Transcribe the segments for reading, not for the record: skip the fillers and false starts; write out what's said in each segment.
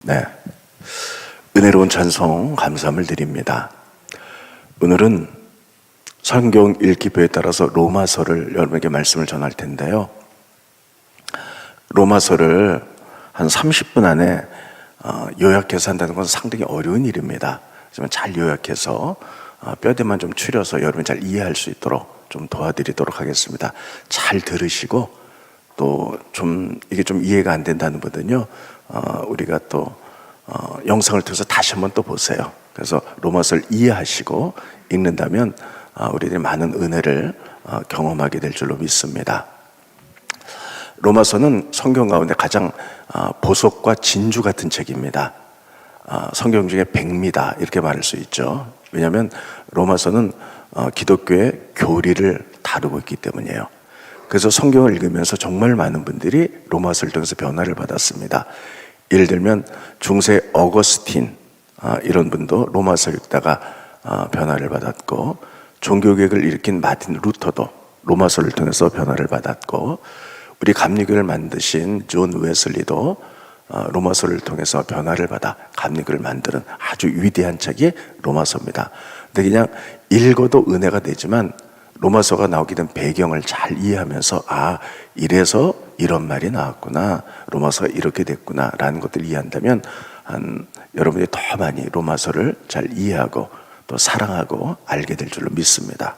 네, 은혜로운 찬송 감사함을 드립니다. 오늘은 성경 읽기표에 따라서 로마서를 여러분에게 말씀을 전할 텐데요. 로마서를 한 30분 안에 요약해서 한다는 건 상당히 어려운 일입니다. 하지만 잘 요약해서 뼈대만 좀 추려서 여러분이 잘 이해할 수 있도록 좀 도와드리도록 하겠습니다. 잘 들으시고 또 이게 좀 이해가 안 된다는 분은요, 우리가 또 영상을 통해서 다시 한번 또 보세요. 그래서 로마서를 이해하시고 읽는다면 우리들이 많은 은혜를 경험하게 될 줄로 믿습니다. 로마서는 성경 가운데 가장 보석과 진주 같은 책입니다. 성경 중에 백미다 이렇게 말할 수 있죠. 왜냐하면 로마서는 기독교의 교리를 다루고 있기 때문이에요. 그래서 성경을 읽으면서 정말 많은 분들이 로마서를 통해서 변화를 받았습니다. 예를 들면 중세 어거스틴 이런 분도 로마서 읽다가 변화를 받았고, 종교개혁을 일으킨 마틴 루터도 로마서를 통해서 변화를 받았고, 우리 감리교를 만드신 존 웨슬리도 로마서를 통해서 변화를 받아 감리교를 만드는 아주 위대한 책이 로마서입니다. 근데 그냥 읽어도 은혜가 되지만 로마서가 나오게 된 배경을 잘 이해하면서 이래서 이런 말이 나왔구나, 로마서가 이렇게 됐구나 라는 것들을 이해한다면 여러분이 더 많이 로마서를 잘 이해하고 또 사랑하고 알게 될 줄로 믿습니다.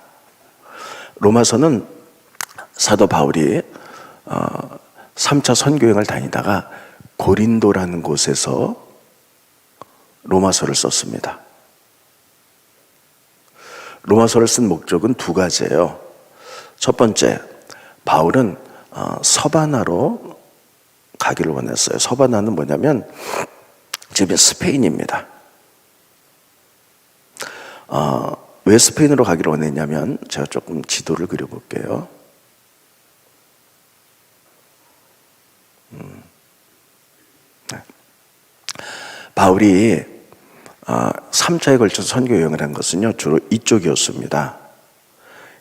로마서는 사도 바울이 3차 선교여행을 다니다가 고린도라는 곳에서 로마서를 썼습니다. 로마서를 쓴 목적은 두 가지예요. 첫 번째, 바울은 서바나로 가기를 원했어요. 서바나는 뭐냐면 지금 스페인입니다. 왜 스페인으로 가기를 원했냐면, 제가 조금 지도를 그려볼게요. 네. 바울이 3차에 걸쳐서 선교 여행을 한 것은요, 주로 이쪽이었습니다.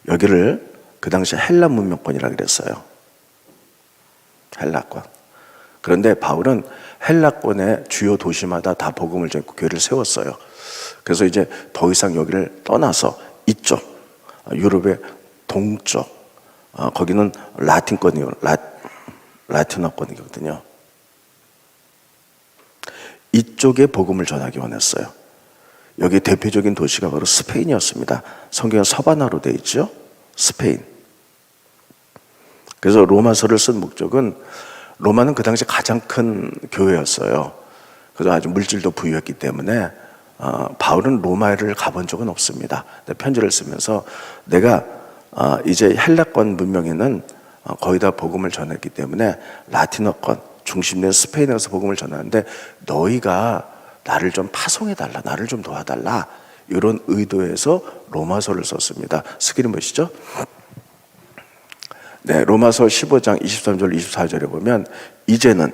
여기를 그 당시 헬라 문명권이라고 그랬어요. 헬라권. 그런데 바울은 헬라권의 주요 도시마다 다 복음을 전하고 교회를 세웠어요. 그래서 이제 더 이상 여기를 떠나서 이쪽 유럽의 동쪽, 거기는 라틴어권이거든요. 이쪽에 복음을 전하기 원했어요. 여기 대표적인 도시가 바로 스페인이었습니다. 성경은 서바나로 되어 있죠. 스페인. 그래서 로마서를 쓴 목적은, 로마는 그 당시 가장 큰 교회였어요. 그래서 아주 물질도 부유했기 때문에 바울은 로마를 가본 적은 없습니다. 편지를 쓰면서 내가 이제 헬라권 문명에는 거의 다 복음을 전했기 때문에 라틴어권 중심된 스페인에 가서 복음을 전하는데 너희가 나를 좀 파송해달라, 나를 좀 도와달라, 이런 의도에서 로마서를 썼습니다. 스크린 보시죠. 네, 로마서 15장 23절 24절에 보면, 이제는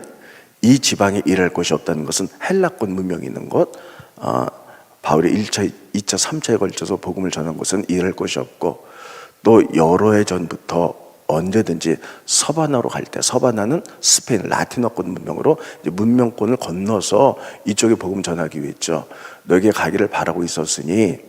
이 지방에 일할 곳이 없다는 것은 헬라권 문명이 있는 곳, 바울이 1차, 2차, 3차에 걸쳐서 복음을 전한 곳은 일할 곳이 없고, 또 여러 해 전부터 언제든지 서바나로 갈 때, 서바나는 스페인 라틴어권 문명으로 이제 문명권을 건너서 이쪽에 복음 전하기 위해 했죠. 너에게 가기를 바라고 있었으니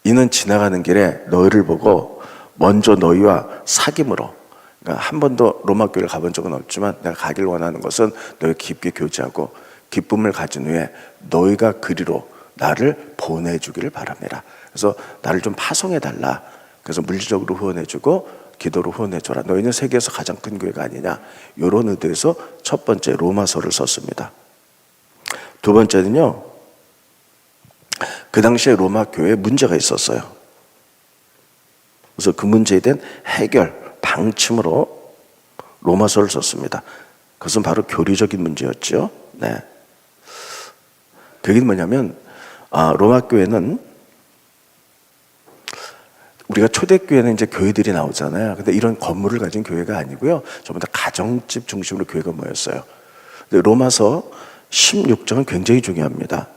이는 지나가는 길에 너희를 보고 먼저 너희와 사귐으로, 그러니까 한 번도 로마 교회를 가본 적은 없지만 내가 가길 원하는 것은 너희 깊게 교제하고 기쁨을 가진 후에 너희가 그리로 나를 보내주기를 바랍니다. 그래서 나를 좀 파송해달라. 그래서 물질적으로 후원해주고 기도로 후원해줘라. 너희는 세계에서 가장 큰 교회가 아니냐, 이런 의도에서 첫 번째 로마서를 썼습니다. 두 번째는요, 그 당시에 로마 교회에 문제가 있었어요. 그래서 그 문제에 대한 해결, 방침으로 로마서를 썼습니다. 그것은 바로 교리적인 문제였죠. 네. 그게 뭐냐면, 로마 교회는, 우리가 초대교회는 이제 교회들이 나오잖아요. 근데 이런 건물을 가진 교회가 아니고요, 전부 다 가정집 중심으로 교회가 모였어요. 근데 로마서 16장은 굉장히 중요합니다.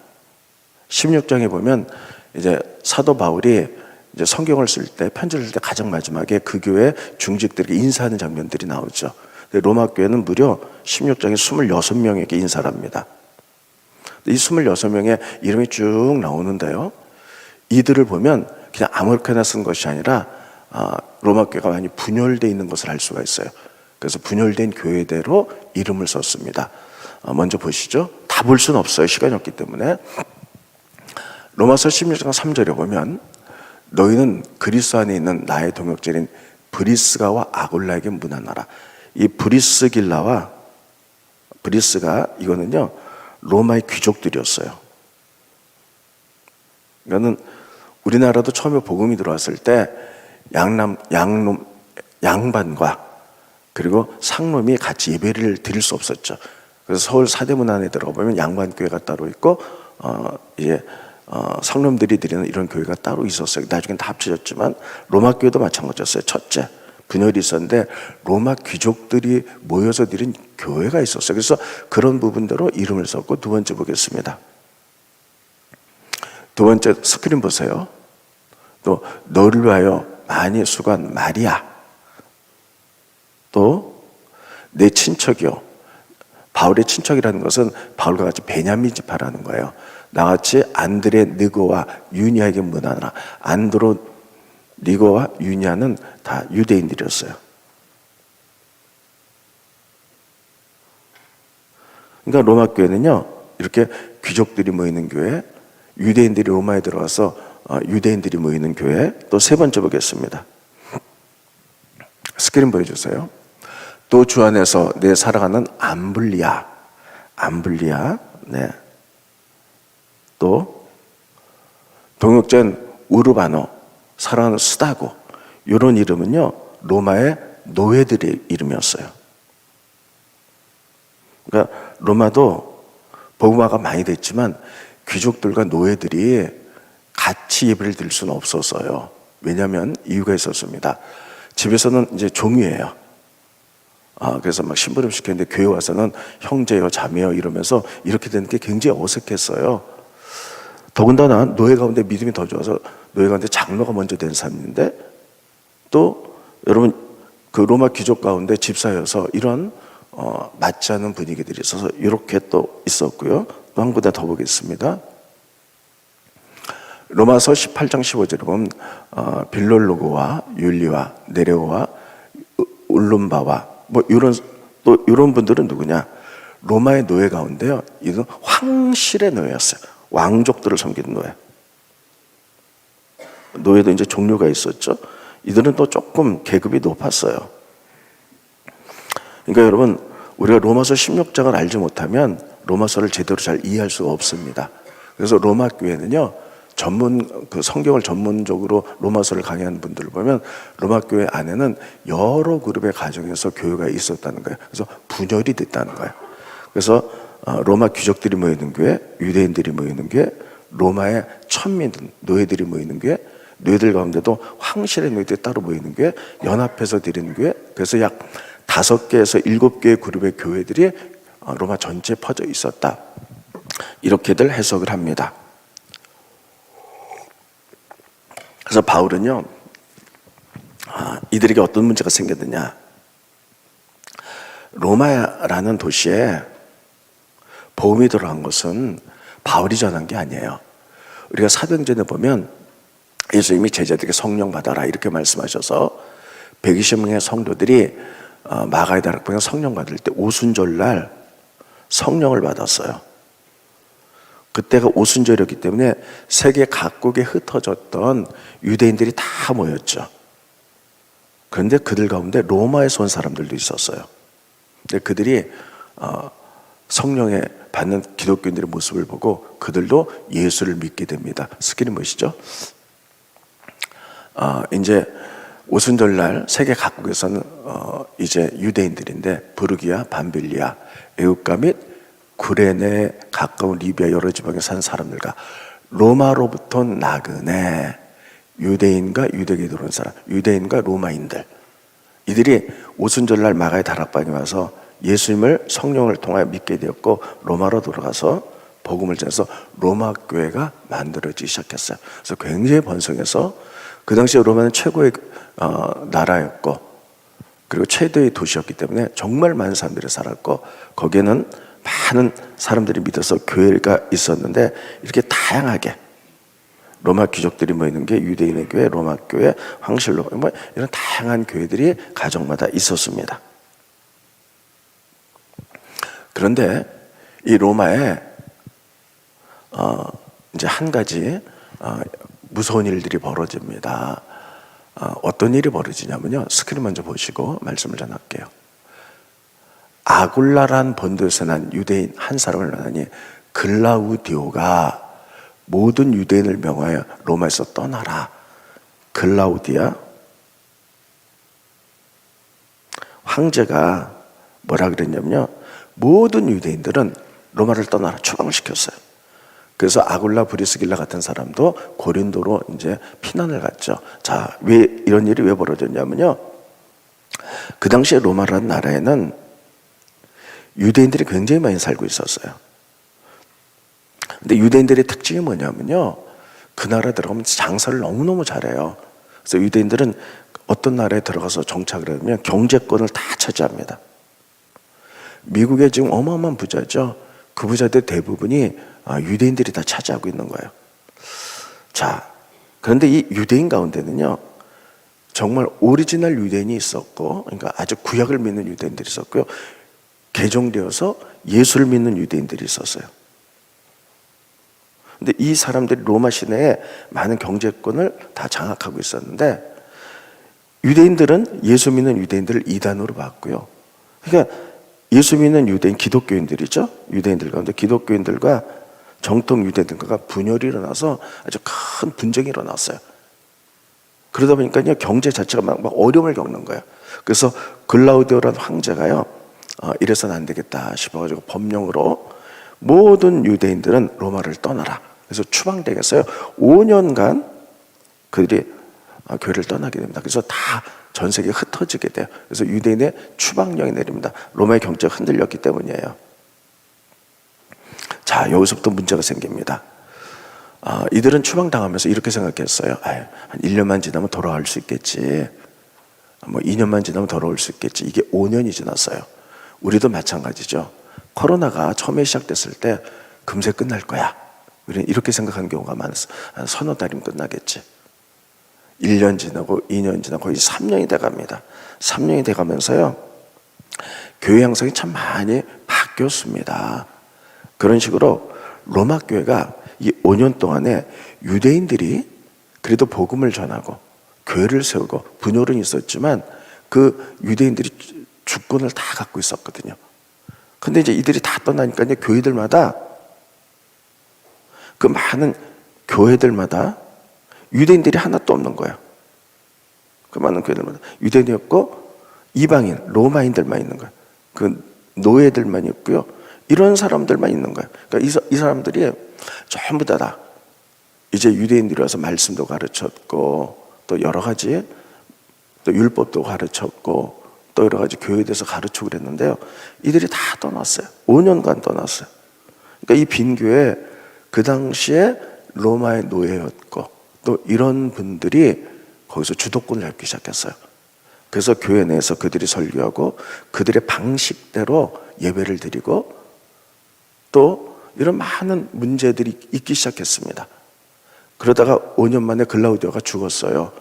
16장에 보면 이제 사도 바울이 이제 성경을 쓸 때, 편지를 쓸 때 가장 마지막에 그 교회 중직들에게 인사하는 장면들이 나오죠. 근데 로마 교회는 무려 16장에 26명에게 인사를 합니다. 이 26명의 이름이 쭉 나오는데요, 이들을 보면 그냥 아무렇게나 쓴 것이 아니라 로마 교회가 많이 분열되어 있는 것을 알 수가 있어요. 그래서 분열된 교회대로 이름을 썼습니다. 먼저 보시죠. 다 볼 수는 없어요. 시간이 없기 때문에. 로마서 16장 3절에 보면 너희는 그리스도 안에 있는 나의 동역자인 브리스가와 아굴라에게 문안하라. 이 브리스가 이거는요 로마의 귀족들이었어요. 이거는 우리나라도 처음에 복음이 들어왔을 때 양반과 그리고 상놈이 같이 예배를 드릴 수 없었죠. 그래서 서울 사대문 안에 들어가 보면 양반교회가 따로 있고 상놈들이 드리는 이런 교회가 따로 있었어요. 나중엔 다 합쳐졌지만 로마 교회도 마찬가지였어요. 첫째, 분열이 있었는데 로마 귀족들이 모여서 드린 교회가 있었어요. 그래서 그런 부분대로 이름을 썼고, 두 번째 보겠습니다. 두 번째 스크린 보세요. 또 너를 위하여 많이 수고한 마리아, 또 내 친척이요. 바울의 친척이라는 것은 바울과 같이 베냐민 지파라는 거예요. 나같이 안드레 느고와 유니아에게 문안하라. 안드로 니고와 유니아는 다 유대인들이었어요. 그러니까 로마 교회는요 이렇게 귀족들이 모이는 교회, 유대인들이 로마에 들어와서 유대인들이 모이는 교회. 또 세 번째 보겠습니다. 스크린 보여주세요. 또 주 안에서 내 사랑하는 암블리아, 네. 또 동역자인 우르바노, 사랑하는 스다고, 이런 이름은요 로마의 노예들의 이름이었어요. 그러니까 로마도 복음화가 많이 됐지만 귀족들과 노예들이 같이 예배를 드릴 수는 없었어요. 왜냐하면 이유가 있었습니다. 집에서는 이제 종이에요. 그래서 막 심부름 시켰는데 교회 와서는 형제요, 자매요 이러면서 이렇게 되는 게 굉장히 어색했어요. 더군다나 노예 가운데 믿음이 더 좋아서 노예 가운데 장로가 먼저 된 사람인데, 또 여러분 그 로마 귀족 가운데 집사여서 이런 맞지 않는 분위기들이 있어서 이렇게 또 있었고요. 또 한 군데 더 보겠습니다. 로마서 18장 15절에 보면 빌롤로고와 율리와 네레오와 울룸바와 이런 분들은 누구냐? 로마의 노예 가운데요, 이건 황실의 노예였어요. 왕족들을 섬기는 노예. 노예도 이제 종류가 있었죠. 이들은 또 조금 계급이 높았어요. 그러니까 여러분, 우리가 로마서 16장을 알지 못하면 로마서를 제대로 잘 이해할 수가 없습니다. 그래서 로마 교회는요, 성경을 전문적으로 로마서를 강의하는 분들을 보면 로마 교회 안에는 여러 그룹의 가정에서 교회가 있었다는 거예요. 그래서 분열이 됐다는 거예요. 그래서 로마 귀족들이 모이는 교회, 유대인들이 모이는 교회, 로마의 천민, 노예들이 모이는 교회, 노예들 가운데도 황실의 노예들이 따로 모이는 교회, 연합해서 드리는 교회. 그래서 약 5개에서 7개의 그룹의 교회들이 로마 전체에 퍼져 있었다. 이렇게들 해석을 합니다. 그래서 바울은요, 이들에게 어떤 문제가 생겼느냐? 로마라는 도시에 복음이 들어간 것은 바울이 전한 게 아니에요. 우리가 사도행전에 보면 예수님이 제자들에게 성령 받아라 이렇게 말씀하셔서 120명의 성도들이 마가의 다락방에 성령 받을 때 오순절날 성령을 받았어요. 그때가 오순절이었기 때문에 세계 각국에 흩어졌던 유대인들이 다 모였죠. 그런데 그들 가운데 로마에서 온 사람들도 있었어요. 근데 그들이 성령에 받는 기독교인들의 모습을 보고 그들도 예수를 믿게 됩니다. 스크린 보시죠. 이제 오순절날 세계 각국에서는 이제 유대인들인데 부르기아, 밤빌리아, 에우가 및 구레네 가까운 리비아 여러 지방에 사는 사람들과 로마로부터 나그네 유대인과 유대계에 들어온 사람, 유대인과 로마인들, 이들이 오순절날 마가의 다락방에 와서 예수님을 성령을 통하여 믿게 되었고 로마로 돌아가서 복음을 전해서 로마 교회가 만들어지기 시작했어요. 그래서 굉장히 번성해서 그 당시에 로마는 최고의 나라였고, 그리고 최대의 도시였기 때문에 정말 많은 사람들이 살았고, 거기에는 많은 사람들이 믿어서 교회가 있었는데, 이렇게 다양하게 로마 귀족들이 모이는 게 유대인의 교회, 로마 교회, 황실로 뭐 이런 다양한 교회들이 가정마다 있었습니다. 그런데 이 로마에 이제 한 가지 무서운 일들이 벌어집니다. 어떤 일이 벌어지냐면요, 스크린 먼저 보시고 말씀을 전할게요. 아굴라란 본도에서 난 유대인 한 사람을 만나니 글라우디오가 모든 유대인을 명하여 로마에서 떠나라. 글라우디아 황제가 뭐라 그랬냐면요, 모든 유대인들은 로마를 떠나라 추방을 시켰어요. 그래서 아굴라 브리스길라 같은 사람도 고린도로 이제 피난을 갔죠. 자, 왜 이런 일이 왜 벌어졌냐면요, 그 당시에 로마라는 나라에는 유대인들이 굉장히 많이 살고 있었어요. 근데 유대인들의 특징이 뭐냐면요, 그 나라 들어가면 장사를 너무너무 잘해요. 그래서 유대인들은 어떤 나라에 들어가서 정착을 하면 경제권을 다 차지합니다. 미국에 지금 어마어마한 부자죠. 그 부자들 대부분이 유대인들이 다 차지하고 있는 거예요. 자, 그런데 이 유대인 가운데는요, 정말 오리지널 유대인이 있었고, 그러니까 아주 구약을 믿는 유대인들이 있었고요, 개종되어서 예수를 믿는 유대인들이 있었어요. 근데 이 사람들이 로마 시내에 많은 경제권을 다 장악하고 있었는데, 유대인들은 예수 믿는 유대인들을 이단으로 봤고요. 그러니까 예수 믿는 유대인, 기독교인들이죠. 유대인들 가운데 기독교인들과 정통 유대인들과 분열이 일어나서 아주 큰 분쟁이 일어났어요. 그러다 보니까요, 경제 자체가 막 어려움을 겪는 거예요. 그래서 글라우디오라는 황제가요, 이래서는 안 되겠다 싶어가지고 법령으로 모든 유대인들은 로마를 떠나라. 그래서 추방되겠어요. 5년간 그들이 교회를 떠나게 됩니다. 그래서 다 전 세계에 흩어지게 돼요. 그래서 유대인의 추방령이 내립니다. 로마의 경제가 흔들렸기 때문이에요. 자, 여기서부터 문제가 생깁니다. 이들은 추방당하면서 이렇게 생각했어요. 한 1년만 지나면 돌아올 수 있겠지. 뭐 2년만 지나면 돌아올 수 있겠지. 이게 5년이 지났어요. 우리도 마찬가지죠. 코로나가 처음에 시작됐을 때 금세 끝날 거야, 우리는 이렇게 생각하는 경우가 많았어. 한 서너 달이면 끝나겠지. 1년 지나고 2년 지나고 거의 3년이 돼갑니다. 3년이 돼가면서요, 교회 양상이 참 많이 바뀌었습니다. 그런 식으로 로마 교회가 이 5년 동안에 유대인들이 그래도 복음을 전하고 교회를 세우고 분열은 있었지만 그 유대인들이 주권을 다 갖고 있었거든요. 근데 이제 이들이 다 떠나니까요, 교회들마다, 그 많은 교회들마다 유대인들이 하나도 없는 거예요. 그 많은 교회들마다 유대인이 없고 이방인, 로마인들만 있는 거예요. 그 노예들만 있고요, 이런 사람들만 있는 거예요. 그러니까 이 사람들이 전부 다 이제 유대인들이 와서 말씀도 가르쳤고, 또 여러 가지 또 율법도 가르쳤고, 또 여러 가지 교회에 대해서 가르치고 그랬는데요, 이들이 다 떠났어요. 5년간 떠났어요. 그러니까 이 빈 교회, 그 당시에 로마의 노예였고, 또 이런 분들이 거기서 주도권을 잡기 시작했어요. 그래서 교회 내에서 그들이 설교하고 그들의 방식대로 예배를 드리고, 또 이런 많은 문제들이 있기 시작했습니다. 그러다가 5년 만에 글라우디오가 죽었어요.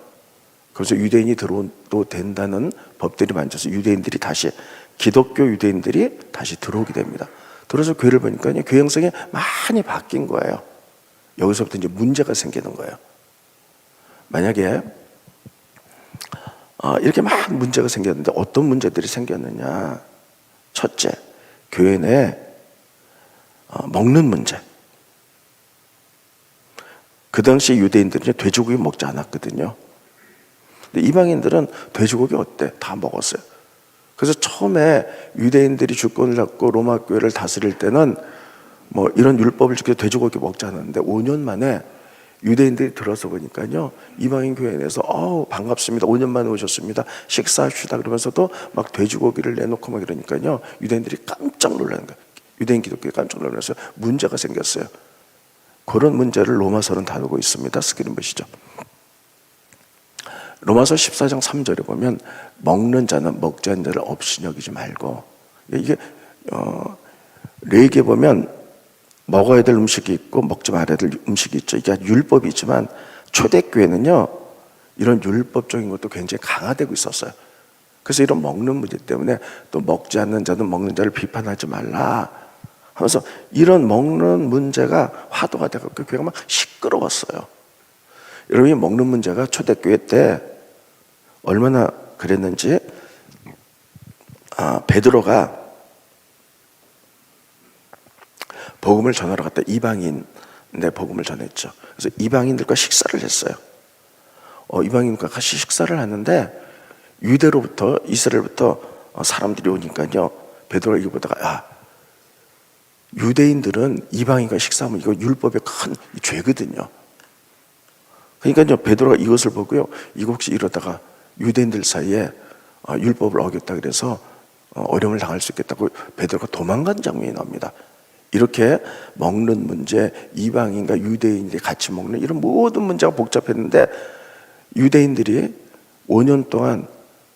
그래서 유대인이 들어도 된다는 법들이 만져서 유대인들이 다시, 기독교 유대인들이 다시 들어오게 됩니다. 들어서 교회를 보니까요, 교회 형성이 많이 바뀐 거예요. 여기서부터 이제 문제가 생기는 거예요. 만약에 이렇게 많은 문제가 생겼는데 어떤 문제들이 생겼느냐? 첫째, 교회 내에 먹는 문제. 그 당시 유대인들은 돼지고기 먹지 않았거든요. 근데 이방인들은 돼지고기 어때? 다 먹었어요. 그래서 처음에 유대인들이 주권을 잡고 로마 교회를 다스릴 때는 뭐 이런 율법을 지켜 돼지고기 먹지 않았는데, 5년 만에 유대인들이 들어서 보니까요, 이방인 교회 내에서 반갑습니다, 5년 만에 오셨습니다, 식사합시다 그러면서도 막 돼지고기를 내놓고 막 이러니까요, 유대인들이 깜짝 놀라는 거예요. 유대인 기독교에 깜짝 놀라서 문제가 생겼어요. 그런 문제를 로마서는 다루고 있습니다. 스크린 보시죠. 로마서 14장 3절에 보면 먹는 자는 먹지 않는 자를 없이 여기지 말고, 이게 레위기에 보면 먹어야 될 음식이 있고 먹지 말아야 될 음식이 있죠. 이게 율법이지만 초대교회는요 이런 율법적인 것도 굉장히 강화되고 있었어요. 그래서 이런 먹는 문제 때문에 또 먹지 않는 자는 먹는 자를 비판하지 말라 하면서 이런 먹는 문제가 화두가 되고 교회가 막 시끄러웠어요. 여러분이 먹는 문제가 초대교회 때 얼마나 그랬는지, 베드로가 복음을 전하러 갔다 이방인의 복음을 전했죠. 그래서 이방인들과 식사를 했어요. 이방인과 같이 식사를 하는데 유대로부터, 이스라엘부터 사람들이 오니까요, 베드로가 이거 보다가 유대인들은 이방인과 식사하면 이거 율법의 큰 죄거든요. 그러니까요, 베드로가 이것을 보고요, 이거 혹시 이러다가 유대인들 사이에 율법을 어겼다 그래서 어려움을 당할 수 있겠다고 베드로가 도망간 장면이 나옵니다. 이렇게 먹는 문제, 이방인과 유대인들이 같이 먹는 이런 모든 문제가 복잡했는데, 유대인들이 5년 동안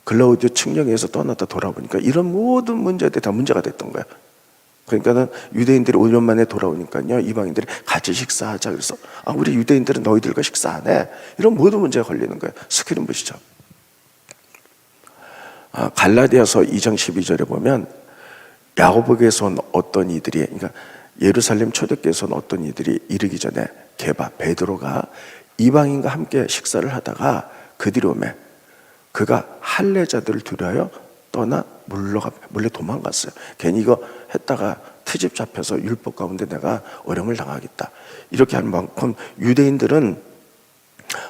글라우디오 칙령에서 떠났다 돌아보니까 이런 모든 문제들이 다 문제가 됐던 거예요. 그러니까는 유대인들이 5년 만에 돌아오니까요, 이방인들이 같이 식사하자 그래서 우리 유대인들은 너희들과 식사 안 해, 이런 모든 문제가 걸리는 거예요. 스크린 보시죠. 갈라디아서 2장 12절에 보면 야고보에서 온 어떤 이들이, 그러니까 예루살렘 초대교회에서 온 어떤 이들이 이르기 전에 베드로가 이방인과 함께 식사를 하다가 그 뒤로 오매 그가 할례자들을 두려하여 떠나 몰래 도망갔어요. 괜히 이거 했다가 트집 잡혀서 율법 가운데 내가 어려움을 당하겠다, 이렇게 할 만큼 유대인들은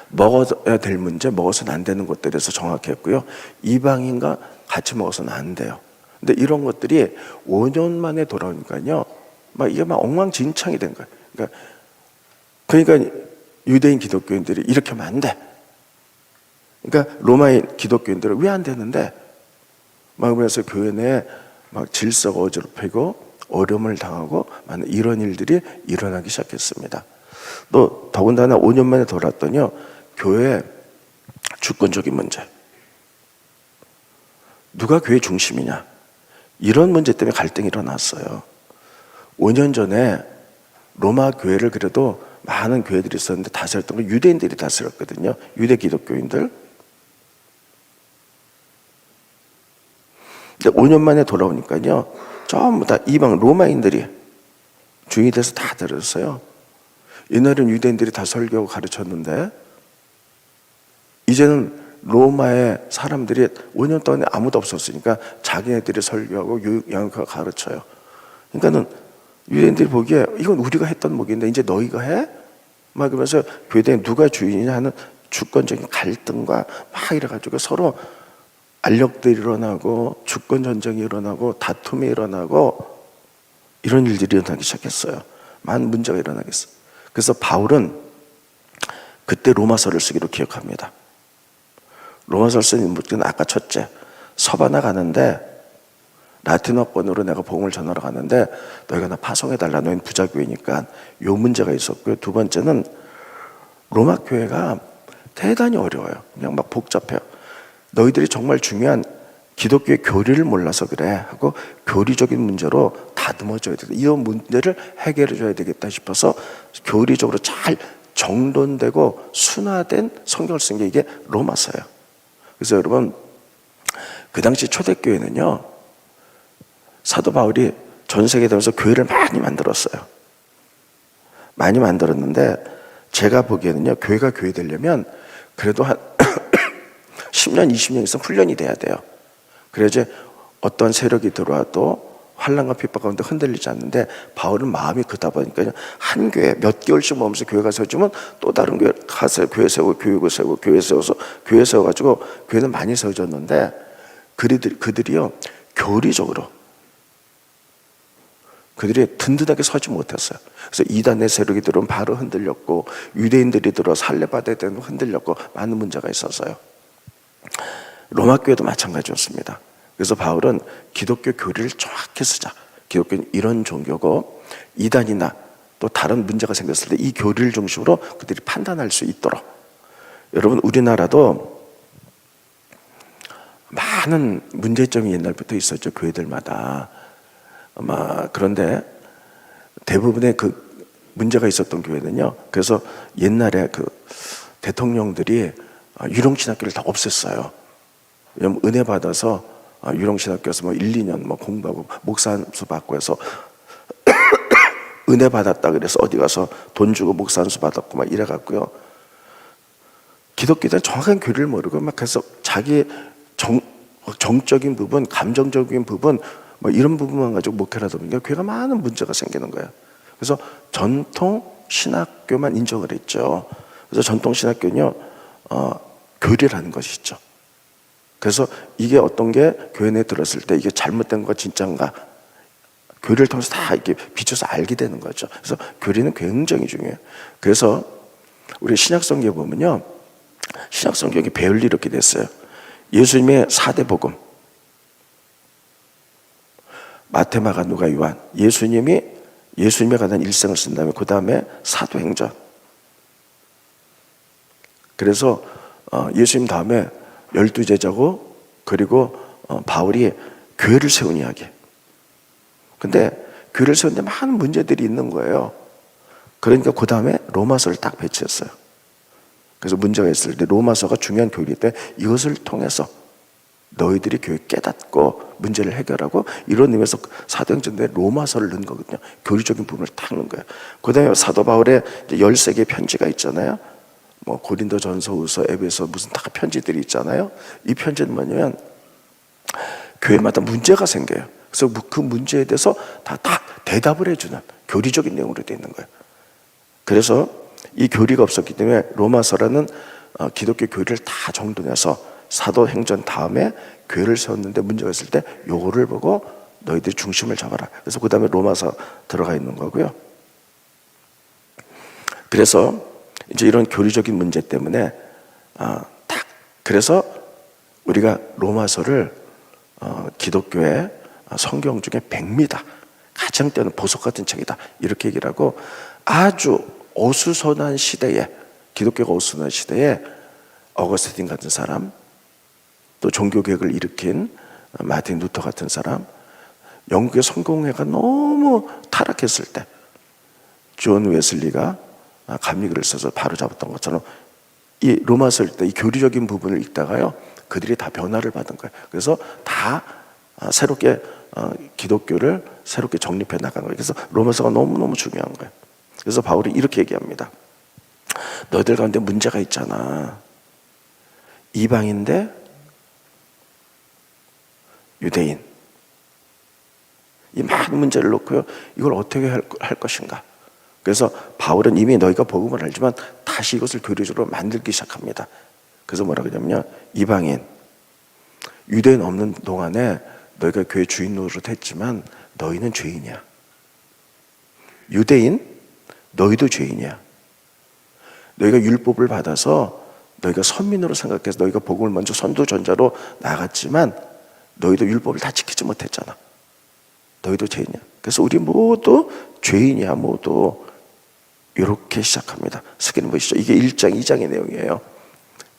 먹어야 될 문제, 먹어서는 안 되는 것들에 대해서 정확했고요, 이방인과 같이 먹어서는 안 돼요. 근데 이런 것들이 5년 만에 돌아오니까요, 이게 엉망진창이 된 거예요. 그러니까 유대인 기독교인들이 이렇게 하면 안 돼. 그러니까 로마인 기독교인들은 왜 안 되는데? 그래서 교회 내에 질서가 어지럽히고 어려움을 당하고 많은 이런 일들이 일어나기 시작했습니다. 또 더군다나 5년 만에 돌아왔더니요, 교회 주권적인 문제, 누가 교회 중심이냐, 이런 문제 때문에 갈등이 일어났어요. 5년 전에 로마 교회를 그래도 많은 교회들이 있었는데 다스렸던 건 유대인들이 다스렸거든요. 유대 기독교인들. 근데 5년 만에 돌아오니까요, 전부 다 이방 로마인들이 주인이 돼서 다 들었어요. 옛날에는 유대인들이 다 설교하고 가르쳤는데 이제는 로마의 사람들이 5년 동안에 아무도 없었으니까 자기네들이 설교하고 양육하고 가르쳐요. 그러니까는 유대인들이 보기에 이건 우리가 했던 목인데 이제 너희가 해? 그러면서 교회에 누가 주인이냐 하는 주권적인 갈등과 이래가지고 서로 알력들이 일어나고 주권 전쟁이 일어나고 다툼이 일어나고 이런 일들이 일어나기 시작했어요. 많은 문제가 일어나겠어요. 그래서 바울은 그때 로마서를 쓰기로 기억합니다. 로마서를 쓴 인물들은 아까 첫째, 서바나 가는데 라틴어권으로 내가 복음을 전하러 가는데 너희가 나 파송해달라, 너희는 부자교회니까, 요 문제가 있었고요. 두 번째는 로마 교회가 대단히 어려워요. 그냥 복잡해요. 너희들이 정말 중요한 기독교의 교리를 몰라서 그래 하고 교리적인 문제로 다듬어줘야 되겠다, 이런 문제를 해결해줘야 되겠다 싶어서 교리적으로 잘 정돈되고 순화된 성경을 쓴 게 이게 로마서예요. 그래서 여러분, 그 당시 초대교회는요, 사도 바울이 전 세계에 다니면서 교회를 많이 만들었어요. 많이 만들었는데 제가 보기에는요, 교회가 교회 되려면 그래도 한 10년, 20년 이상 훈련이 돼야 돼요. 그래야지 어떤 세력이 들어와도 환난과 핍박 가운데 흔들리지 않는데, 바울은 마음이 크다 보니까 한 교회 몇 개월씩 머면서 교회가 세워지면 또 다른 교회 가서 교회 세우고 교육을 세우고 교회 세워서 교회 세워가지고 교회는 많이 세워졌는데 그들이요, 교리적으로 그들이 든든하게 서지 못했어요. 그래서 이단의 세력이 들어오면 바로 흔들렸고, 유대인들이 들어와서 할례받아야 되는 흔들렸고, 많은 문제가 있었어요. 로마 교회도 마찬가지였습니다. 그래서 바울은 기독교 교리를 정확히 쓰자, 기독교는 이런 종교고 이단이나 또 다른 문제가 생겼을 때 이 교리를 중심으로 그들이 판단할 수 있도록. 여러분, 우리나라도 많은 문제점이 옛날부터 있었죠, 교회들마다. 그런데 대부분의 그 문제가 있었던 교회는요, 그래서 옛날에 그 대통령들이 유령신학교를 다 없앴어요. 왜냐면 은혜 받아서 유령신학교에서 뭐 1, 2년 뭐 공부하고 목사 안수 받고 해서 은혜 받았다 그래서 어디 가서 돈 주고 목사 안수 받았고 막 이래갖고요, 기독교는 정확한 교리를 모르고 막 해서 자기 정적인 부분, 감정적인 부분, 뭐 이런 부분만 가지고 목회를 하다 보니까 교회가 많은 문제가 생기는 거예요. 그래서 전통 신학교만 인정을 했죠. 그래서 전통 신학교는요, 교리라는 것이 있죠. 그래서 이게 어떤 게 교회 내에 들었을 때 이게 잘못된 거 진짜인가, 교리를 통해서 다 이렇게 비춰서 알게 되는 거죠. 그래서 교리는 굉장히 중요해요. 그래서 우리 신약성경에 보면요, 신약성경에 배열이 이렇게 됐어요. 예수님의 4대 복음, 마태, 마가, 누가, 요한. 예수님에 관한 일생을 쓴 다음에 그 다음에 사도행전. 그래서 예수님 다음에 12제자고, 그리고 바울이 교회를 세운 이야기. 근데 교회를 세우는데 많은 문제들이 있는 거예요. 그러니까 그 다음에 로마서를 딱 배치했어요. 그래서 문제가 있을 때 로마서가 중요한 교리일 때 이것을 통해서 너희들이 교회 깨닫고 문제를 해결하고, 이런 의미에서 사도행전에 로마서를 넣은 거거든요. 교리적인 부분을 딱 넣은 거예요. 그 다음에 사도 바울의 13개의 편지가 있잖아요. 뭐 고린도전서, 후서, 에베소 무슨 다 편지들이 있잖아요. 이 편지는 뭐냐면 교회마다 문제가 생겨요. 그래서 그 문제에 대해서 다 대답을 해주는 교리적인 내용으로 되어 있는 거예요. 그래서 이 교리가 없었기 때문에 로마서라는 기독교 교리를 다 정돈해서 사도행전 다음에 교회를 세웠는데 문제가 있을 때 요거를 보고 너희들이 중심을 잡아라. 그래서 그 다음에 로마서 들어가 있는 거고요. 그래서 이제 이런 교리적인 문제 때문에 그래서 우리가 로마서를 기독교의 성경 중에 백미다, 가장 뛰어난 보석 같은 책이다, 이렇게 얘기를 하고, 아주 어수선한 시대에, 기독교가 어수선한 시대에 어거스틴 같은 사람, 또 종교개혁을 일으킨 마틴 루터 같은 사람, 영국의 성공회가 너무 타락했을 때 존 웨슬리가 감리글을 써서 바로 잡았던 것처럼 이 로마서일 때 이 교리적인 부분을 읽다가요, 그들이 다 변화를 받은 거예요. 그래서 다 새롭게 기독교를 새롭게 정립해 나간 거예요. 그래서 로마서가 너무너무 중요한 거예요. 그래서 바울이 이렇게 얘기합니다. 너희들 가운데 문제가 있잖아. 이방인데 유대인. 이 많은 문제를 놓고요, 이걸 어떻게 할 것인가. 그래서 바울은 이미 너희가 복음을 알지만 다시 이것을 교리적으로 만들기 시작합니다. 그래서 뭐라 그러냐면요, 이방인, 유대인 없는 동안에 너희가 교회 주인 노릇 했지만 너희는 죄인이야. 유대인, 너희도 죄인이야. 너희가 율법을 받아서 너희가 선민으로 생각해서 너희가 복음을 먼저 선두전자로 나갔지만 너희도 율법을 다 지키지 못했잖아. 너희도 죄인이야. 그래서 우리 모두 죄인이야, 모두. 이렇게 시작합니다. 스크린 보시죠. 이게 1장, 2장의 내용이에요.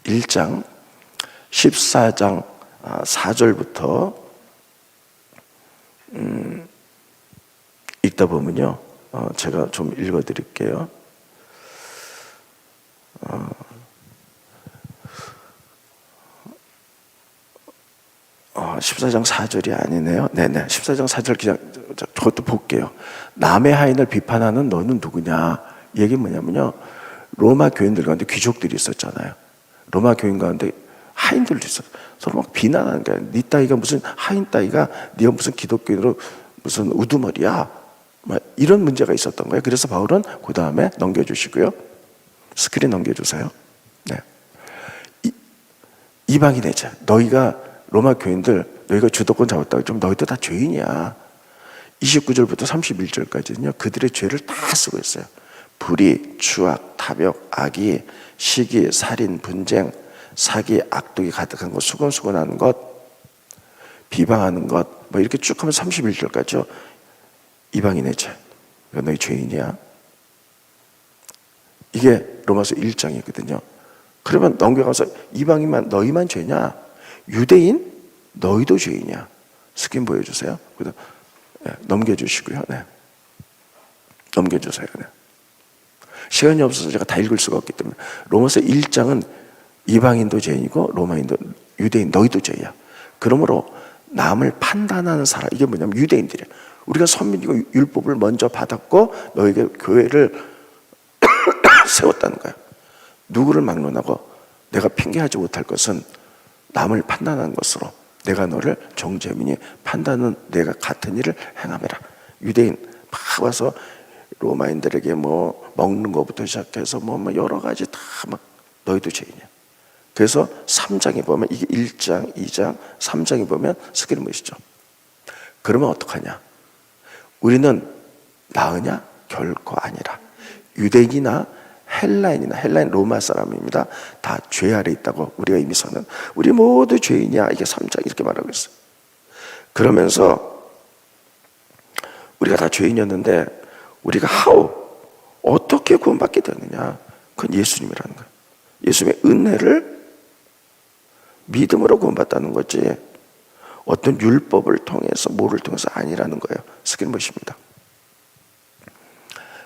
1장 14장 4절부터 읽다 보면요, 제가 좀 읽어드릴게요. 14장 4절이 아니네요. 네네, 14장 4절 그냥 저것도 볼게요. 남의 하인을 비판하는 너는 누구냐. 이 얘기는 뭐냐면요, 로마 교인들 가운데 귀족들이 있었잖아요. 로마 교인 가운데 하인들도 있었어요. 서로 막 비난하는 거야. 네 따위가 무슨 하인 따위가, 네가 무슨 기독교인으로 무슨 우두머리야, 막 이런 문제가 있었던 거예요. 그래서 바울은 그 다음에 넘겨주시고요, 스크린 넘겨주세요. 네. 이방인의 자, 너희가 로마 교인들, 너희가 주도권 잡았다고 좀 너희도 다 죄인이야. 29절부터 31절까지는요 그들의 죄를 다 쓰고 있어요. 불의, 추악, 탐욕, 악의, 시기, 살인, 분쟁, 사기, 악독이 가득한 것, 수근수근하는 것, 비방하는 것, 뭐 이렇게 쭉 하면 31절까지요. 이방인의 죄, 너희 죄인이야. 이게 로마서 1장이거든요. 그러면 넘겨가서 이방인만, 너희만 죄냐? 유대인? 너희도 죄인이야. 스킨 보여주세요. 그래서 넘겨주시고요. 네. 넘겨주세요. 네. 시간이 없어서 제가 다 읽을 수가 없기 때문에 로마서 1장은 이방인도 죄인이고 로마인도 유대인 너희도 죄야. 그러므로 남을 판단하는 사람, 이게 뭐냐면 유대인들이야. 우리가 선민이고 율법을 먼저 받았고 너에게 교회를 세웠다는 거야. 누구를 막론하고 내가 핑계하지 못할 것은 남을 판단하는 것으로 내가 너를 정죄민이 판단은 내가 같은 일을 행하매라. 유대인 막 와서 로마인들에게 뭐 먹는 것부터 시작해서 뭐 여러 가지 다 막 너희도 죄인이야. 그래서 3장에 보면 이게 1장, 2장, 3장에 보면 스킬을 보시죠. 그러면 어떡하냐? 우리는 나으냐? 결코 아니라. 유대인이나 헬라인 로마 사람입니다. 다 죄 아래 있다고 우리가 이미 서는 우리 모두 죄인이야. 이게 3장 이렇게 말하고 있어요. 그러면서 우리가 다 죄인이었는데 우리가 어떻게 구원받게 되느냐? 그건 예수님이라는 거예요. 예수님의 은혜를 믿음으로 구원받다는 거지 어떤 율법을 통해서 뭐를 통해서 아니라는 거예요. 스킬 보십니다.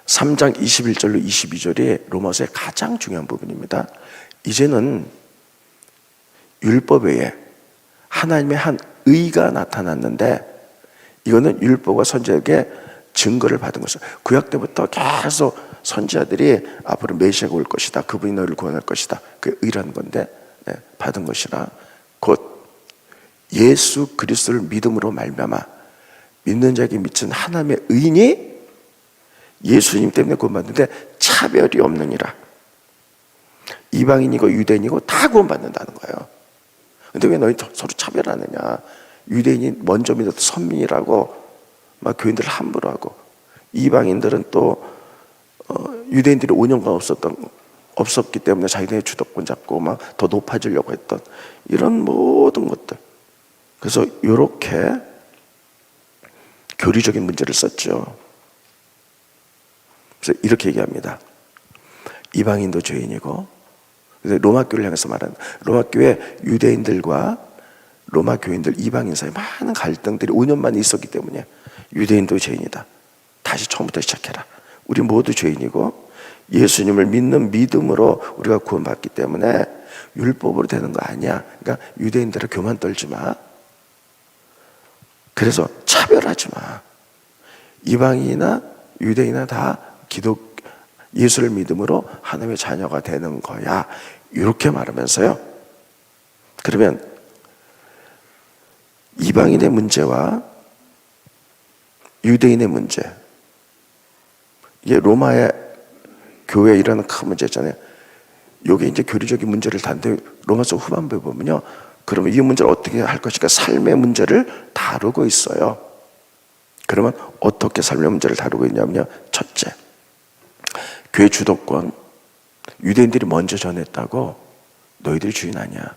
3장 21절로 22절이 로마서의 가장 중요한 부분입니다. 이제는 율법 외에 하나님의 한 의가 나타났는데 이거는 율법과 선지자에게 증거를 받은 것이죠. 구약 때부터 계속 선지자들이 앞으로 메시아가 올 것이다. 그분이 너를 구원할 것이다. 그게 의라는 건데 받은 것이라 곧 예수 그리스도를 믿음으로 말미암아 믿는 자에게 미친 하나님의 의인이 예수님 때문에 구원받는데 차별이 없느니라. 이방인이고 유대인이고 다 구원받는다는 거예요. 근데 왜 너희 서로 차별하느냐? 유대인이 먼저 믿었던 선민이라고 막 교인들을 함부로 하고 이방인들은 또 유대인들이 5년간 없었기 때문에 자기네의 주도권 잡고 막 더 높아지려고 했던 이런 모든 것들. 그래서 이렇게 교리적인 문제를 썼죠. 그래서 이렇게 얘기합니다. 이방인도 죄인이고 로마 교회를 향해서 말하는 로마 교회 유대인들과 로마 교인들 이방인 사이에 많은 갈등들이 5년 만에 있었기 때문에 유대인도 죄인이다. 다시 처음부터 시작해라. 우리 모두 죄인이고 예수님을 믿는 믿음으로 우리가 구원받기 때문에 율법으로 되는 거 아니야. 그러니까 유대인들은 교만 떨지 마. 그래서 차별하지 마. 이방인이나 유대인이나 다 예수를 믿음으로 하나님의 자녀가 되는 거야. 이렇게 말하면서요. 그러면 이방인의 문제와 유대인의 문제, 이게 로마의 교회에 일어나는 큰 문제잖아요. 이게 이제 교리적인 문제를 다는데 로마서 후반부에 보면요. 그러면 이 문제를 어떻게 할 것인가 삶의 문제를 다루고 있어요. 그러면 어떻게 삶의 문제를 다루고 있냐면요. 첫째, 교회 주도권. 유대인들이 먼저 전했다고 너희들이 주인 아니야.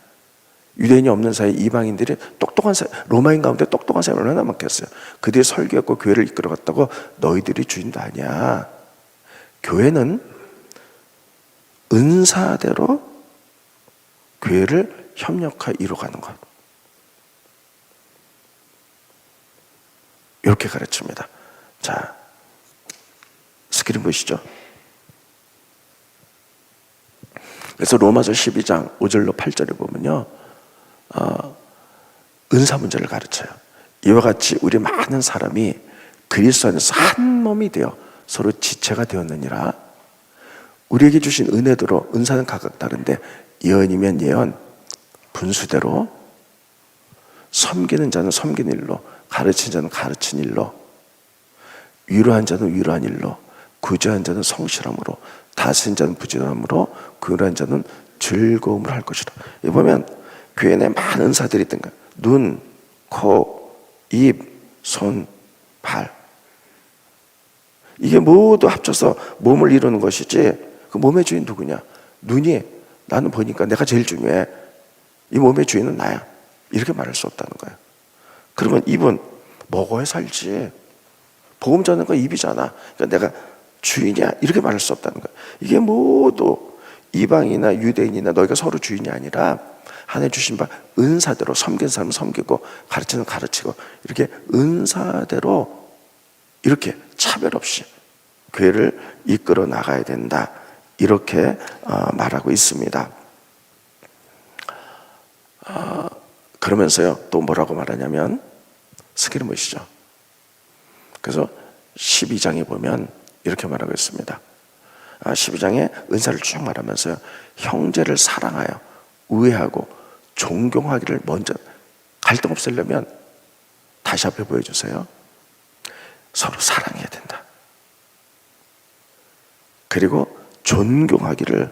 유대인이 없는 사이 이방인들이 똑똑한 사람, 로마인 가운데 똑똑한 사람이 얼마나 많겠어요. 그들이 설교했고 교회를 이끌어갔다고 너희들이 주인도 아니야. 교회는 은사대로 교회를 협력하여 이루어가는 것. 이렇게 가르칩니다. 자, 스크린 보시죠. 그래서 로마서 12장 5절로 8절에 보면요. 은사 문제를 가르쳐요. 이와 같이 우리 많은 사람이 그리스도 안에서 한 몸이 되어 서로 지체가 되었느니라. 우리에게 주신 은혜대로 은사는 각각 다른데 예언이면 예언, 분수대로 섬기는 자는 섬기는 일로, 가르치는 자는 가르치는 일로, 위로한 자는 위로한 일로, 구제한 자는 성실함으로, 다스린 자는 부지런함으로, 긍휼한 자는 즐거움을 할 것이라. 여기 보면 교회 내 많은 은사들이 있던 거예요. 눈, 코, 입, 손, 발. 이게 모두 합쳐서 몸을 이루는 것이지 그 몸의 주인 누구냐? 눈이 나는 보니까 내가 제일 중요해. 이 몸의 주인은 나야. 이렇게 말할 수 없다는 거예요. 그러면 입은 먹어야 살지. 복음 전하는 거 입이잖아. 그러니까 내가 주인이야. 이렇게 말할 수 없다는 거예요. 이게 모두 이방이나 유대인이나 너희가 서로 주인이 아니라 하나님 주신 바 은사대로 섬기는 사람은 섬기고 가르치는 가르치고 이렇게 은사대로 이렇게 차별 없이 교회를 이끌어 나가야 된다. 이렇게 말하고 있습니다. 그러면서요 또 뭐라고 말하냐면 스킬을 보시죠. 그래서 12장에 보면 이렇게 말하고 있습니다. 12장에 은사를 쭉 말하면서요 형제를 사랑하여 우애하고 존경하기를 먼저, 갈등 없애려면 다시 앞에 보여주세요. 서로 사랑해야 된다. 그리고 존경하기를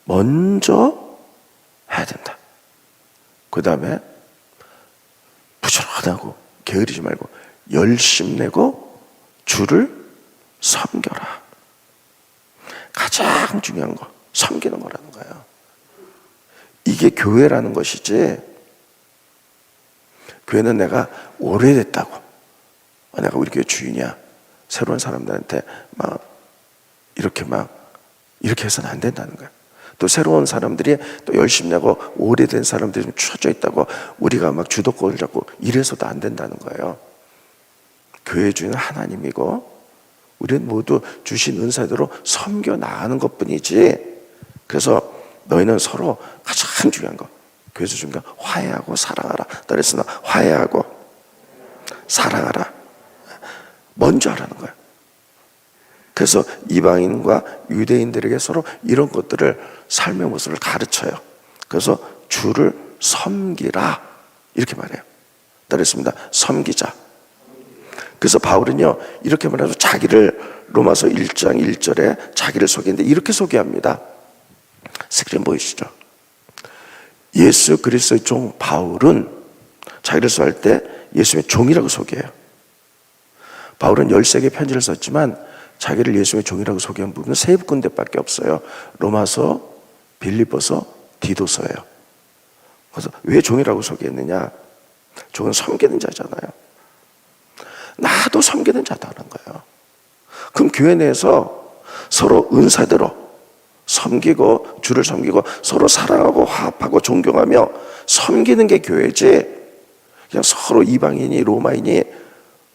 먼저 해야 된다. 그 다음에 부지런하고 게으르지 말고 열심내고 주를 섬겨라. 가장 중요한 거 섬기는 거라는 거예요. 이게 교회라는 것이지, 교회는 내가 오래됐다고 내가 우리 교회 주인이야 새로운 사람들한테 이렇게 해서는 안 된다는 거예요. 또 새로운 사람들이 또 열심히 하고 오래된 사람들이 좀 쳐져 있다고 우리가 막 주도권을 잡고 이래서도 안 된다는 거예요. 교회 주인은 하나님이고 우리는 모두 주신 은사대로 섬겨 나가는 것뿐이지. 그래서 너희는 서로 가장 중요한 거, 교회에서 중요한 거 화해하고 사랑하라. 그랬으나 화해하고 사랑하라 먼저 하라는 거예요. 그래서 이방인과 유대인들에게 서로 이런 것들을 삶의 모습을 가르쳐요. 그래서 주를 섬기라 이렇게 말해요. 따르겠습니다. 섬기자. 그래서 바울은요 이렇게 말해서 자기를 로마서 1장 1절에 자기를 소개했는데 이렇게 소개합니다. 스크린 보이시죠? 예수 그리스도의 종 바울은 자기를 소개할 때 예수의 종이라고 소개해요. 바울은 13개의 편지를 썼지만 자기를 예수의 종이라고 소개한 부분은 3군데밖에 없어요. 로마서, 빌립보서, 디도서예요. 그래서 왜 종이라고 소개했느냐? 종은 섬기는 자잖아요. 나도 섬기는 자다는 거예요. 그럼 교회 내에서 서로 은사대로 섬기고 주를 섬기고 서로 사랑하고 화합하고 존경하며 섬기는 게 교회지, 그냥 서로 이방인이 로마인이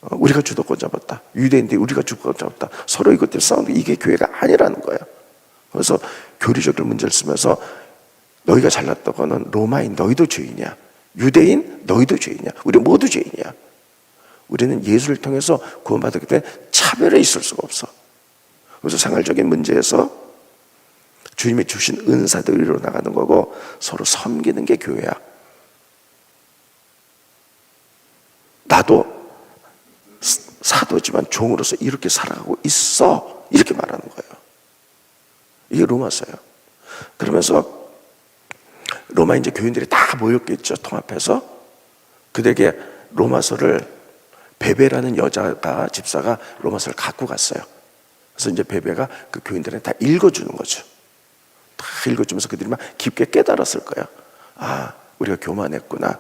우리가 주도권 잡았다, 유대인들이 우리가 주도권 잡았다, 서로 이것 때문에 싸우는 게 이게 교회가 아니라는 거예요. 그래서 교리적인 문제를 쓰면서 너희가 잘났다고는 로마인 너희도 죄인이야, 유대인 너희도 죄인이야, 우리 모두 죄인이야. 우리는 예수를 통해서 구원받았기 때문에 차별에 있을 수가 없어. 그래서 생활적인 문제에서 주님이 주신 은사들로 나가는 거고 서로 섬기는 게 교회야. 나도 사도지만 종으로서 이렇게 살아가고 있어, 이렇게 말하는 거예요. 이게 로마서예요. 그러면서 로마 이제 교인들이 다 모였겠죠. 통합해서 그들에게 로마서를 베베라는 여자가, 집사가 로마서를 갖고 갔어요. 그래서 이제 베베가 그 교인들한테 다 읽어주는 거죠. 다 읽어주면서 그들이 막 깊게 깨달았을 거예요. 아, 우리가 교만했구나.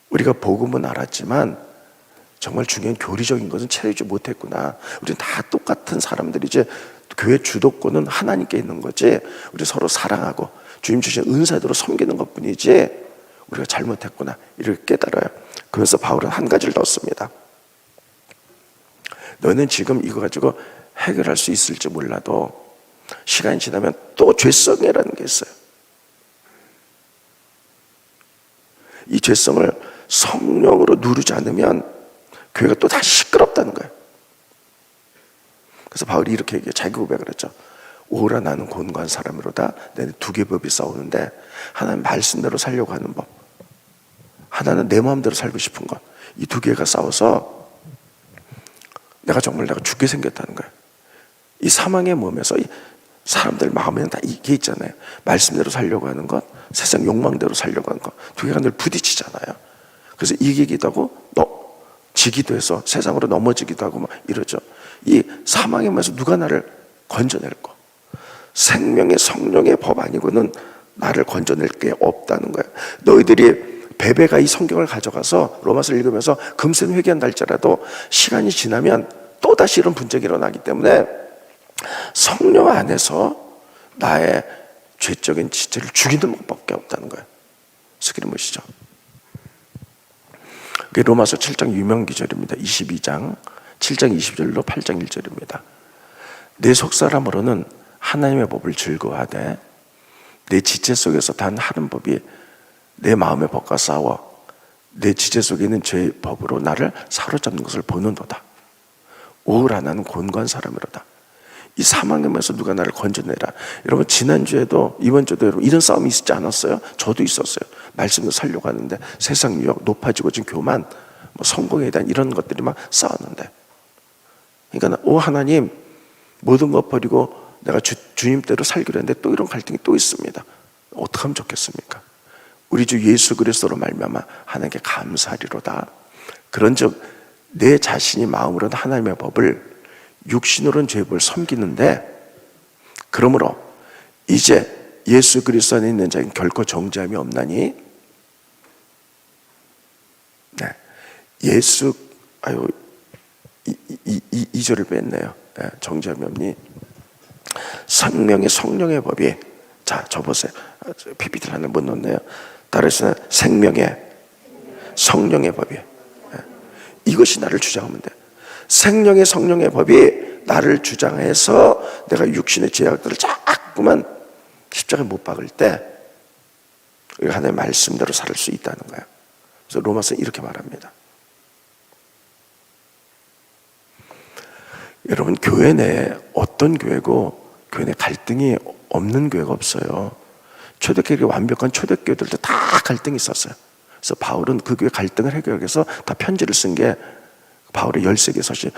우리가 복음은 알았지만 정말 중요한 교리적인 것은 채우지 못했구나. 우리는 다 똑같은 사람들이지, 교회 주도권은 하나님께 있는 거지, 우리 서로 사랑하고 주님 주신 은사대로 섬기는 것뿐이지 우리가 잘못했구나, 이렇게 깨달아요. 그래서 바울은 한 가지를 넣었습니다. 너는 지금 이거 가지고 해결할 수 있을지 몰라도 시간이 지나면 또 죄성이라는 게 있어요. 이 죄성을 성령으로 누르지 않으면 교회가 또 다시 시끄럽다는 거예요. 그래서 바울이 이렇게 얘기해요. 자기 고백을 했죠. 오라 나는 곤고한 사람으로다. 내는 두 개의 법이 싸우는데, 하나는 말씀대로 살려고 하는 법, 하나는 내 마음대로 살고 싶은 것. 이 두 개가 싸워서 내가 죽게 생겼다는 거예요. 이 사망의 몸에서 이 사람들 마음에는 다 이게 있잖아요. 말씀대로 살려고 하는 것, 세상 욕망대로 살려고 하는 것, 두 개가 늘 부딪히잖아요. 그래서 이기기도 하고 지기도 해서 세상으로 넘어지기도 하고 막 이러죠. 이 사망의 몸에서 누가 나를 건져낼 거? 생명의 성령의 법 아니고는 나를 건져낼 게 없다는 거예요. 너희들이 베베가 이 성경을 가져가서 로마서를 읽으면서 금세 회개한다 할지라도 시간이 지나면 또다시 이런 분쟁이 일어나기 때문에 성령 안에서 나의 죄적인 지체를 죽이는 법밖에 없다는 거예요. 스크린 보시죠. 그게 로마서 7장 유명 기절입니다. 22장 7장 20절로 8장 1절입니다. 내 속사람으로는 하나님의 법을 즐거워하되 내 지체 속에서 단 하는 법이 내 마음의 법과 싸워 내 지체 속에 있는 죄의 법으로 나를 사로잡는 것을 보는도다. 오라 나는 곤고한 사람이로다. 이 사망에서 누가 나를 건져내라. 여러분 지난주에도 이번 주에도 여러분 이런 싸움이 있지 않았어요? 저도 있었어요. 말씀을 살려고 하는데 세상 유혹 높아지고 지금 교만 뭐 성공에 대한 이런 것들이 막 싸웠는데, 그러니까 오 하나님 모든 것 버리고 내가 주님대로 살기로 했는데 또 이런 갈등이 또 있습니다. 어떻게 하면 좋겠습니까? 우리 주 예수 그리스도로 말미암아 하나님께 감사하리로다. 그런즉 내 자신이 마음으로는 하나님의 법을 육신으로는 죄의 법을 섬기는데, 그러므로 이제 예수 그리스도 안에 있는 자는 결코 정죄함이 없나니. 네. 예수 이 절을 뺐네요. 네. 정죄함이 없니. 생명의 성령의 법이, 자, 저 보세요. PPT를 하나 못 넣었네요. 따라서 생명의 성령의 법이, 이것이 나를 주장하면 돼. 생명의 성령의 법이 나를 주장해서 내가 육신의 죄악들을 자꾸만 십자가에 못 박을 때 우리가 하나님의 말씀대로 살 수 있다는 거예요. 그래서 로마서 이렇게 말합니다. 여러분 교회 내에 어떤 교회고 교회 내 갈등이 없는 교회가 없어요. 초대교회 완벽한 초대교회들도 다 갈등이 있었어요. 그래서 바울은 그 교회 갈등을 해결하기 위해서 다 편지를 쓴 게 바울의 13개 서신,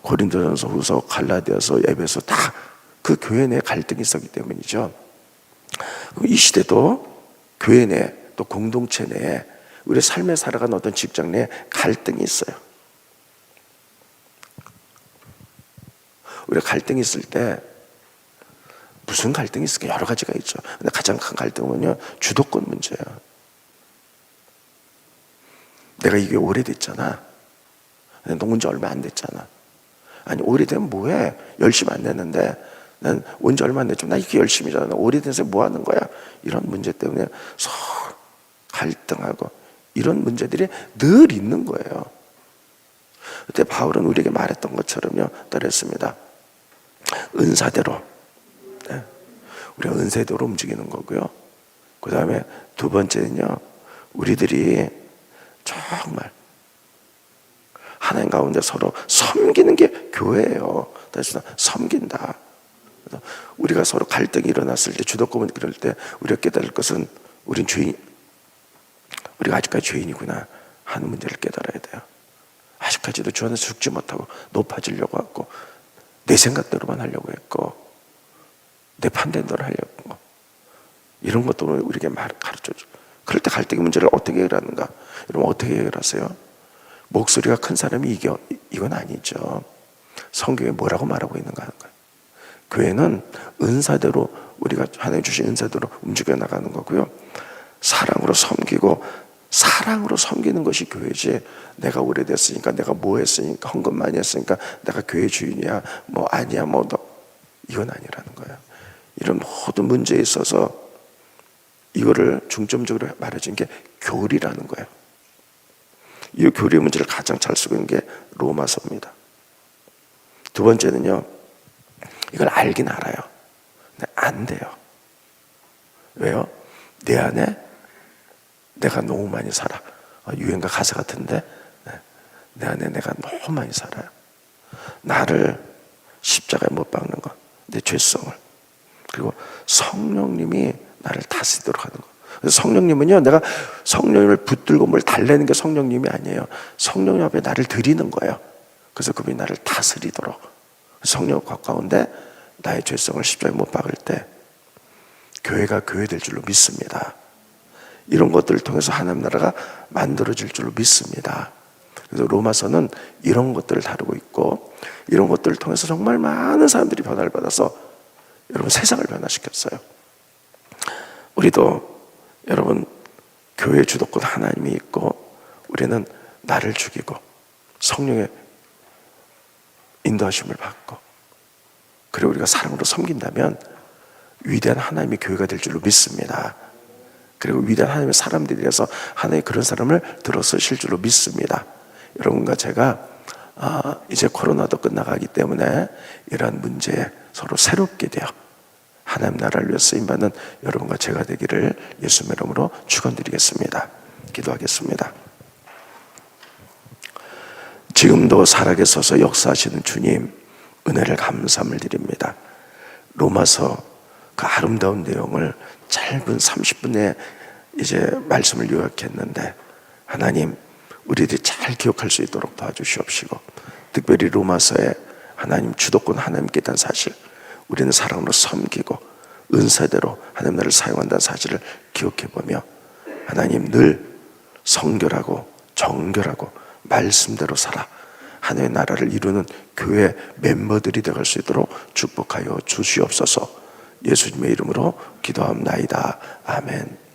고린도전서, 후서, 갈라디아서, 에베소 다 그 교회 내에 갈등이 있었기 때문이죠. 이 시대도 교회 내 또 공동체 내에 우리 삶에 살아가는 어떤 직장 내에 갈등이 있어요. 우리가 갈등이 있을 때 무슨 갈등이 있을까? 여러 가지가 있죠. 근데 가장 큰 갈등은요, 주도권 문제예요. 내가 이게 오래됐잖아. 너 온 지 얼마 안 됐잖아. 아니 오래되면 뭐해? 열심히 안 냈는데 난 온 지 얼마 안 됐지만 나 이게 열심히잖아. 오래돼서 뭐 하는 거야? 이런 문제 때문에 서로 갈등하고 이런 문제들이 늘 있는 거예요. 그때 바울은 우리에게 말했던 것처럼요, 따르했습니다. 은사대로, 네. 우리가 은사대로 움직이는 거고요. 그 다음에 두 번째는요, 우리들이 정말 하나님 가운데 서로 섬기는 게 교회예요. 그래서 섬긴다. 그래서 우리가 서로 갈등이 일어났을 때, 주도권을 그럴 때 우리가 깨달을 것은 우린 우리가 아직까지 죄인이구나 하는 문제를 깨달아야 돼요. 아직까지도 주 안에서 죽지 못하고 높아지려고 하고 내 생각대로만 하려고 했고 내 판단대로 하려고 했고 이런 것도 우리에게 가르쳐줘. 그럴 때 갈등의 문제를 어떻게 해결하는가? 여러분 어떻게 해결하세요? 목소리가 큰 사람이 이건 아니죠. 성경에 뭐라고 말하고 있는가 하는 거예요. 교회는 은사대로 우리가 하나님 주신 은사대로 움직여 나가는 거고요. 사랑으로 섬기고 사랑으로 섬기는 것이 교회지, 내가 오래됐으니까 내가 뭐 했으니까 헌금 많이 했으니까 내가 교회 주인이야 뭐 아니야 뭐 너, 이건 아니라는 거예요. 이런 모든 문제에 있어서 이거를 중점적으로 말해준 게 교리라는 거예요. 이 교리의 문제를 가장 잘 쓰고 있는 게 로마서입니다. 두 번째는요, 이걸 알긴 알아요. 근데 안 돼요. 왜요? 내 안에 내가 너무 많이 살아. 유행가 가사 같은데, 내 안에 내가 너무 많이 살아요. 나를 십자가에 못 박는 것, 내 죄성을, 그리고 성령님이 나를 다스리도록 하는 것. 그래서 성령님은요, 내가 성령님을 붙들고 뭘 달래는 게 성령님이 아니에요. 성령님 앞에 나를 드리는 거예요. 그래서 그분이 나를 다스리도록. 성령 가까운데 나의 죄성을 십자가에 못 박을 때 교회가 교회 될 줄로 믿습니다. 이런 것들을 통해서 하나님 나라가 만들어질 줄로 믿습니다. 그래서 로마서는 이런 것들을 다루고 있고, 이런 것들을 통해서 정말 많은 사람들이 변화를 받아서 여러분 세상을 변화시켰어요. 우리도 여러분 교회 주도권 하나님이 있고, 우리는 나를 죽이고 성령의 인도하심을 받고, 그리고 우리가 사랑으로 섬긴다면 위대한 하나님의 교회가 될 줄로 믿습니다. 그리고 위대한 하나님의 사람들이 돼서 하나님의 그런 사람을 들어 쓰실 줄로 믿습니다. 여러분과 제가 이제 코로나도 끝나가기 때문에 이러한 문제에 서로 새롭게 되어 하나님 나라를 위해 쓰임받는 여러분과 제가 되기를 예수님의 이름으로 축원드리겠습니다. 기도하겠습니다. 지금도 살아계셔서 역사하시는 주님, 은혜를 감사함을 드립니다. 로마서 그 아름다운 내용을 짧은 30분에 이제 말씀을 요약했는데, 하나님 우리들이 잘 기억할 수 있도록 도와주시옵시고, 특별히 로마서에 하나님 주도권 하나님께 있다는 사실, 우리는 사랑으로 섬기고 은사대로 하나님 나라를 사용한다는 사실을 기억해보며, 하나님 늘 성결하고 정결하고 말씀대로 살아 하나님의 나라를 이루는 교회 멤버들이 되어갈 수 있도록 축복하여 주시옵소서. 예수님의 이름으로 기도합나이다. 아멘.